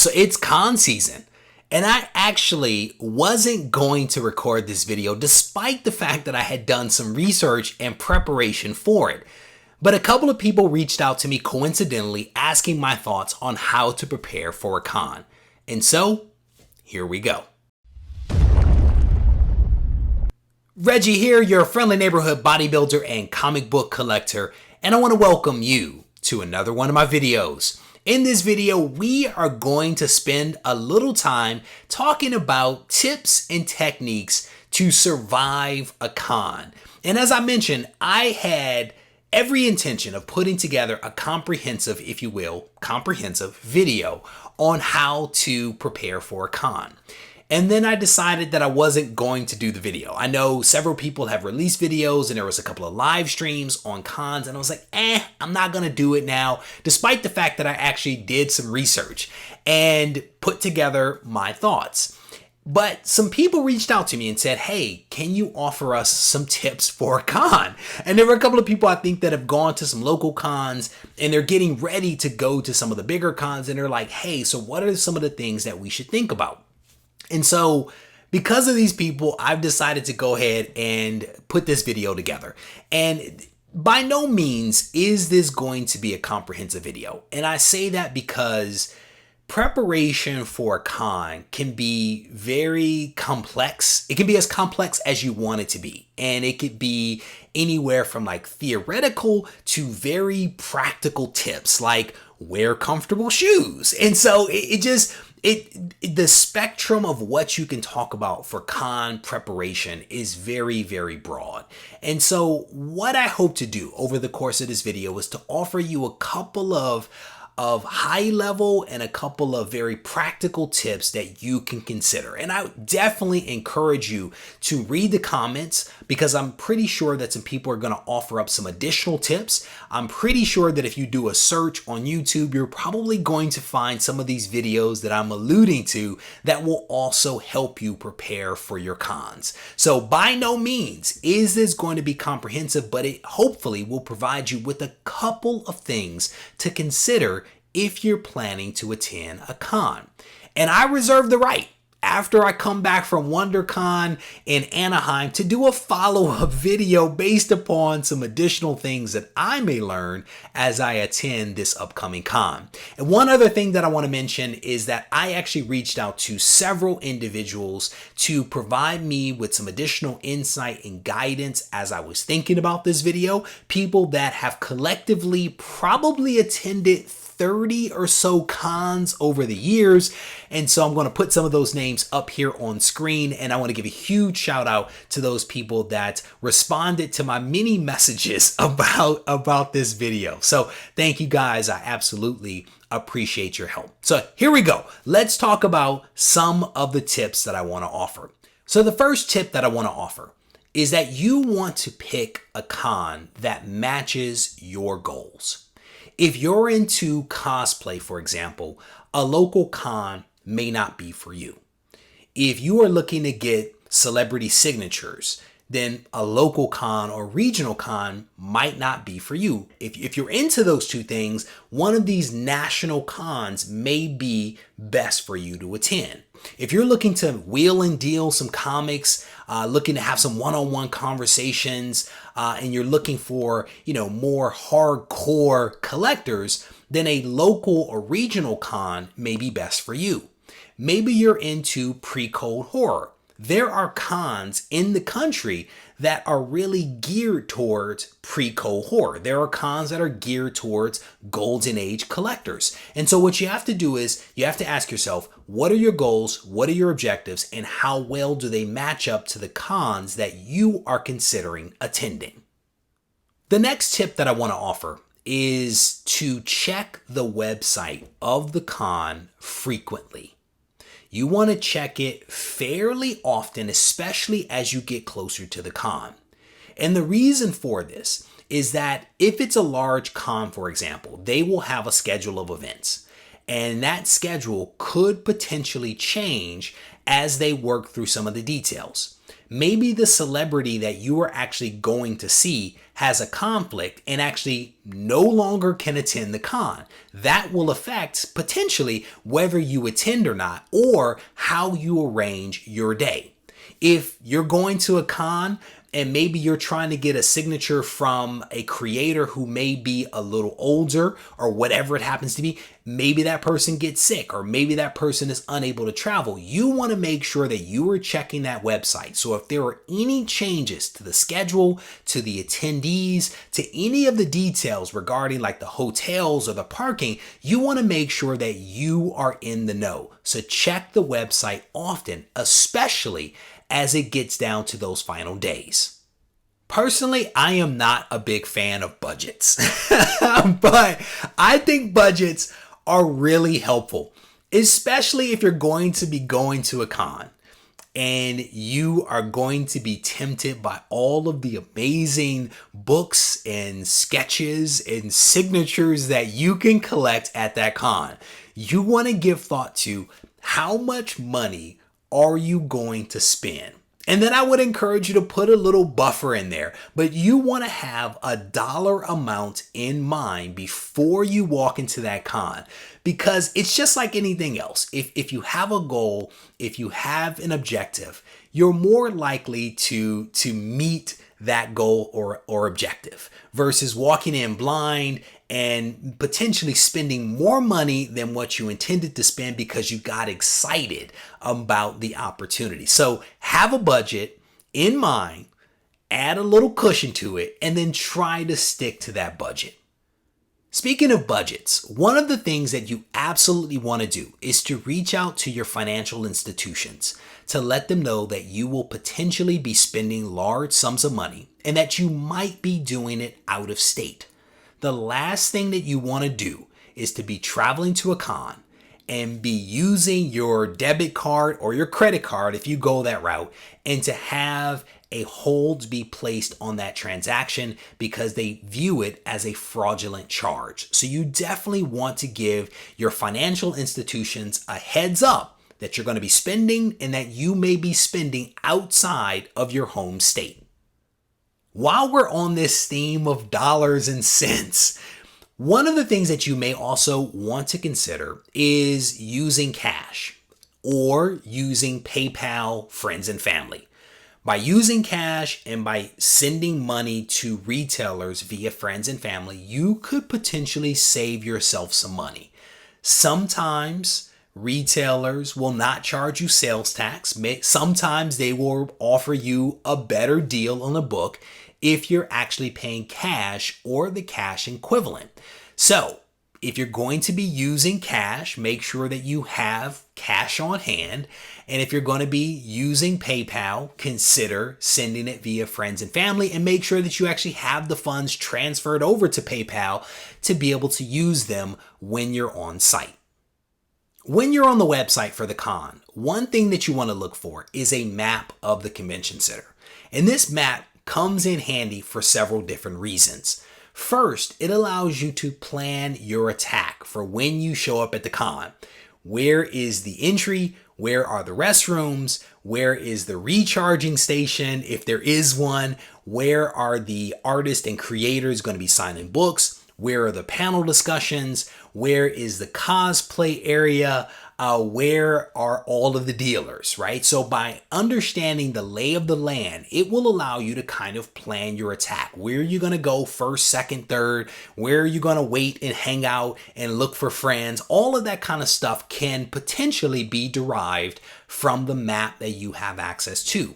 So it's con season. And I actually wasn't going to record this video despite the fact that I had done some research and preparation for it. But a couple of people reached out to me coincidentally asking my thoughts on how to prepare for a con. And so, here we go. Reggie here, your friendly neighborhood bodybuilder and comic book collector, and I want to welcome you to another one of my videos. In this video, we are going to spend a little time talking about tips and techniques to survive a con. And as I mentioned, I had every intention of putting together a comprehensive, if you will, comprehensive video on how to prepare for a con. And then I decided that I wasn't going to do the video. I know several people have released videos and there was a couple of live streams on cons and I was like, I'm not gonna do it now, despite the fact that I actually did some research and put together my thoughts. But some people reached out to me and said, hey, can you offer us some tips for a con? And there were a couple of people I think that have gone to some local cons and they're getting ready to go to some of the bigger cons and they're like, hey, so what are some of the things that we should think about? And so because of these people, I've decided to go ahead and put this video together. And by no means is this going to be a comprehensive video. And I say that because preparation for a con can be very complex. It can be as complex as you want it to be. And it could be anywhere from like theoretical to very practical tips like wear comfortable shoes. And so the spectrum of what you can talk about for con preparation is very, very broad. And so what I hope to do over the course of this video is to offer you a couple of high level and a couple of very practical tips that you can consider. And I definitely encourage you to read the comments because I'm pretty sure that some people are going to offer up some additional tips. I'm pretty sure that if you do a search on YouTube, you're probably going to find some of these videos that I'm alluding to that will also help you prepare for your cons. So by no means is this going to be comprehensive, but it hopefully will provide you with a couple of things to consider if you're planning to attend a con. And I reserve the right after I come back from WonderCon in Anaheim to do a follow-up video based upon some additional things that I may learn as I attend this upcoming con. And one other thing that I want to mention is that I actually reached out to several individuals to provide me with some additional insight and guidance as I was thinking about this video. People that have collectively probably attended 30 or so cons over the years. And so I'm going to put some of those names up here on screen. And I want to give a huge shout out to those people that responded to my many messages about this video. So thank you guys. I absolutely appreciate your help. So here we go. Let's talk about some of the tips that I want to offer. So the first tip that I want to offer is that you want to pick a con that matches your goals. If you're into cosplay, for example, a local con may not be for you. If you are looking to get celebrity signatures, then a local con or regional con might not be for you. If you're into those two things, one of these national cons may be best for you to attend. If you're looking to wheel and deal some comics, looking to have some one-on-one conversations, and you're looking for, more hardcore collectors, then a local or regional con may be best for you. Maybe you're into pre-code horror. There are cons in the country that are really geared towards pre-code horror. There are cons that are geared towards golden age collectors. And so what you have to do is you have to ask yourself, what are your goals? What are your objectives? And how well do they match up to the cons that you are considering attending? The next tip that I want to offer is to check the website of the con frequently. You want to check it fairly often, especially as you get closer to the con. And the reason for this is that if it's a large con, for example, they will have a schedule of events. And that schedule could potentially change as they work through some of the details. maybe the celebrity that you are actually going to see has a conflict and actually no longer can attend the con. That will affect potentially whether you attend or not, or how you arrange your day. If you're going to a con and maybe you're trying to get a signature from a creator who may be a little older or whatever it happens to be, maybe that person gets sick or maybe that person is unable to travel. You want to make sure that you are checking that website. So if there are any changes to the schedule, to the attendees, to any of the details regarding like the hotels or the parking, you want to make sure that you are in the know. So check the website often, especially as it gets down to those final days. Personally, I am not a big fan of budgets, but I think budgets are really helpful, especially if you're going to be going to a con and you are going to be tempted by all of the amazing books and sketches and signatures that you can collect at that con. You want to give thought to how much money are you going to spend? And then I would encourage you to put a little buffer in there, but you want to have a dollar amount in mind before you walk into that con, because it's just like anything else. If you have a goal, if you have an objective, you're more likely to meet that goal or objective versus walking in blind and potentially spending more money than what you intended to spend because you got excited about the opportunity. So have a budget in mind, add a little cushion to it, and then try to stick to that budget. Speaking of budgets, one of the things that you absolutely want to do is to reach out to your financial institutions to let them know that you will potentially be spending large sums of money and that you might be doing it out of state. The last thing that you want to do is to be traveling to a con and be using your debit card or your credit card if you go that route, and to have a hold be placed on that transaction because they view it as a fraudulent charge. So you definitely want to give your financial institutions a heads up that you're going to be spending and that you may be spending outside of your home state. While we're on this theme of dollars and cents, one of the things that you may also want to consider is using cash or using PayPal, friends and family. By using cash and by sending money to retailers via friends and family, you could potentially save yourself some money. Sometimes retailers will not charge you sales tax. Sometimes they will offer you a better deal on a book if you're actually paying cash or the cash equivalent. So if you're going to be using cash, make sure that you have cash on hand. And if you're going to be using PayPal, consider sending it via friends and family, and make sure that you actually have the funds transferred over to PayPal to be able to use them when you're on site. When you're on the website for the con, one thing that you want to look for is a map of the convention center. And this map comes in handy for several different reasons. First, it allows you to plan your attack for when you show up at the con. Where is the entry? Where are the restrooms? Where is the recharging station, if there is one? Where are the artists and creators going to be signing books? Where are the panel discussions? Where is the cosplay area? Where are all of the dealers, right? So by understanding the lay of the land, it will allow you to kind of plan your attack. Where are you going to go first, second, third? Where are you going to wait and hang out and look for friends? All of that kind of stuff can potentially be derived from the map that you have access to.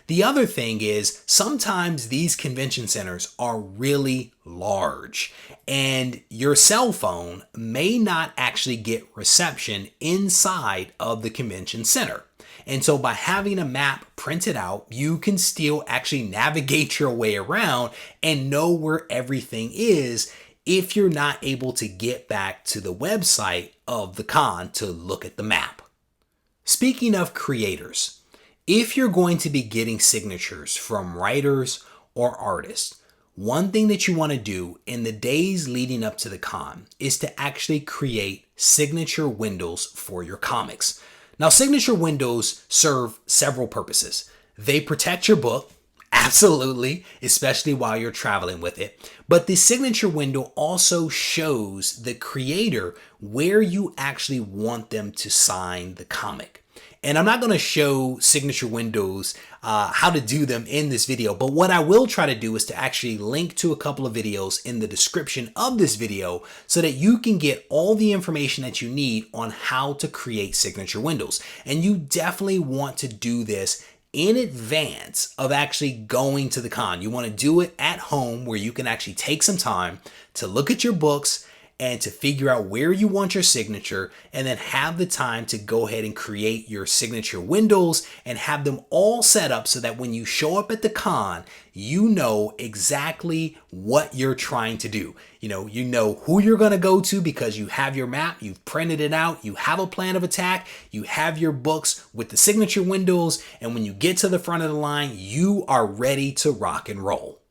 The other thing is sometimes these convention centers are really large and your cell phone may not actually get reception inside of the convention center. And so by having a map printed out, you can still actually navigate your way around and know where everything is if you're not able to get back to the website of the con to look at the map. Speaking of creators, if you're going to be getting signatures from writers or artists, one thing that you want to do in the days leading up to the con is to actually create signature windows for your comics. Now, signature windows serve several purposes. They protect your book, absolutely, especially while you're traveling with it. But the signature window also shows the creator where you actually want them to sign the comic. And I'm not going to show signature windows, how to do them in this video, but what I will try to do is to actually link to a couple of videos in the description of this video so that you can get all the information that you need on how to create signature windows. And you definitely want to do this in advance of actually going to the con. You want to do it at home where you can actually take some time to look at your books and to figure out where you want your signature, and then have the time to go ahead and create your signature windows and have them all set up so that when you show up at the con, you know exactly what you're trying to do. You know who you're going to go to because you have your map, you've printed it out, you have a plan of attack, you have your books with the signature windows, and when you get to the front of the line, you are ready to rock and roll.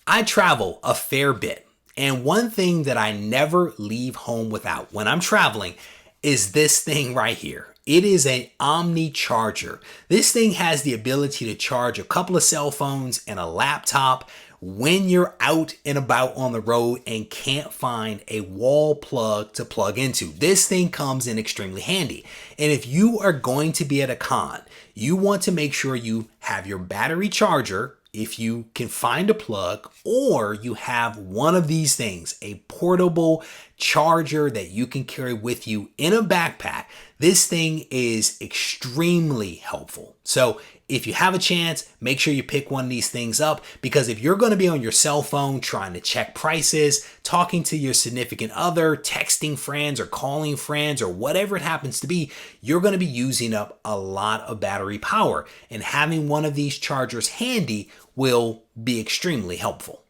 I travel a fair bit. And one thing that I never leave home without when I'm traveling is this thing right here. It is an Omni charger. This thing has the ability to charge a couple of cell phones and a laptop when you're out and about on the road and can't find a wall plug to plug into. This thing comes in extremely handy. And if you are going to be at a con, you want to make sure you have your battery charger, if you can find a plug, or you have one of these things, a portable charger that you can carry with you in a backpack. This thing is extremely helpful. So if you have a chance, make sure you pick one of these things up, because if you're going to be on your cell phone trying to check prices, talking to your significant other, texting friends or calling friends or whatever it happens to be, you're going to be using up a lot of battery power, and having one of these chargers handy will be extremely helpful.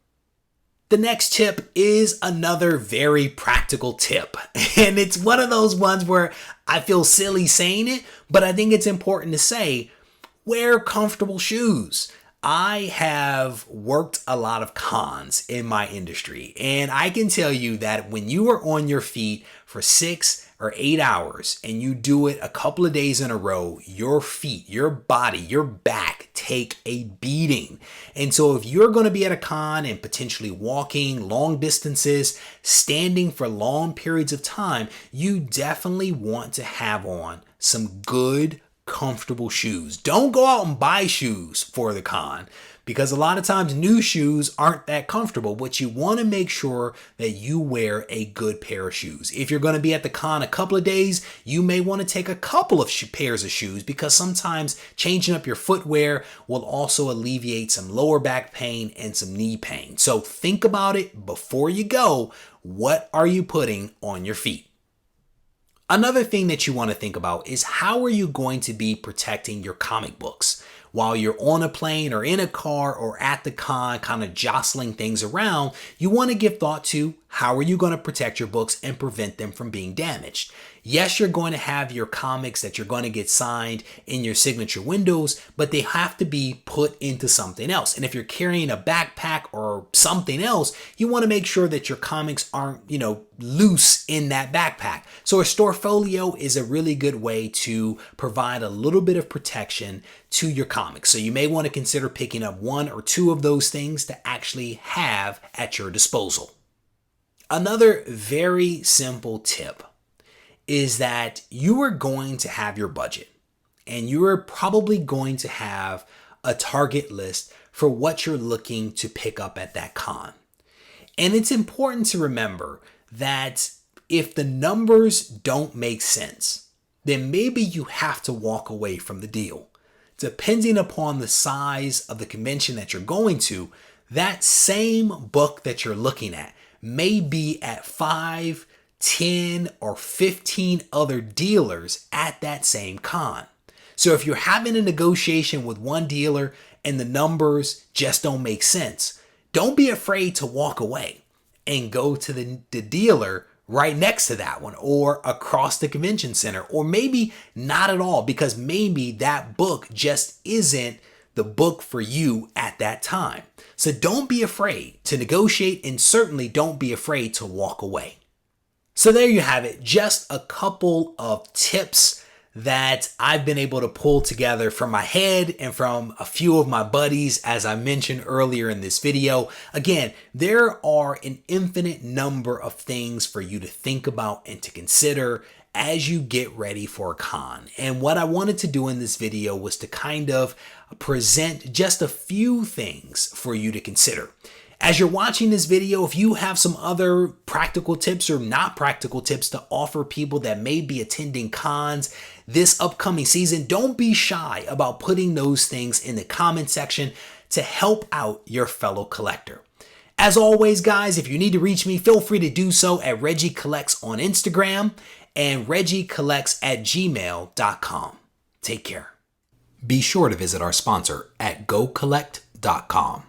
The next tip is another very practical tip, and it's one of those ones where I feel silly saying it, but I think it's important to say: wear comfortable shoes. I have worked a lot of cons in my industry, and I can tell you that when you are on your feet for 6 or 8 hours and you do it a couple of days in a row, your feet, your body, your back take a beating. And so if you're going to be at a con and potentially walking long distances, standing for long periods of time, you definitely want to have on some good, comfortable shoes. Don't go out and buy shoes for the con, because a lot of times new shoes aren't that comfortable. But you want to make sure that you wear a good pair of shoes. If you're going to be at the con a couple of days, you may want to take a couple of pairs of shoes, because sometimes changing up your footwear will also alleviate some lower back pain and some knee pain. So think about it before you go. What are you putting on your feet? Another thing that you want to think about is, how are you going to be protecting your comic books? While you're on a plane or in a car or at the con, kind of jostling things around, you want to give thought to, how are you going to protect your books and prevent them from being damaged? Yes, you're going to have your comics that you're going to get signed in your signature windows, but they have to be put into something else. And if you're carrying a backpack or something else, you want to make sure that your comics aren't, loose in that backpack. So a storefolio is a really good way to provide a little bit of protection to your comics. So you may want to consider picking up 1 or 2 of those things to actually have at your disposal. Another very simple tip is that you are going to have your budget, and you are probably going to have a target list for what you're looking to pick up at that con. And it's important to remember that if the numbers don't make sense, then maybe you have to walk away from the deal. Depending upon the size of the convention that you're going to, that same book that you're looking at may be at 5, 10, or 15 other dealers at that same con. So if you're having a negotiation with one dealer and the numbers just don't make sense, don't be afraid to walk away and go to the dealer right next to that one, or across the convention center, or maybe not at all, because maybe that book just isn't the book for you at that time. So don't be afraid to negotiate, and certainly don't be afraid to walk away. So there you have it, just a couple of tips that I've been able to pull together from my head and from a few of my buddies, as I mentioned earlier in this video. Again, there are an infinite number of things for you to think about and to consider as you get ready for a con. And what I wanted to do in this video was to kind of present just a few things for you to consider. As you're watching this video, if you have some other practical tips or not practical tips to offer people that may be attending cons this upcoming season, don't be shy about putting those things in the comment section to help out your fellow collector. As always, guys, if you need to reach me, feel free to do so at Regie Collects on Instagram and regiecollects@gmail.com. Take care. Be sure to visit our sponsor at gocollect.com.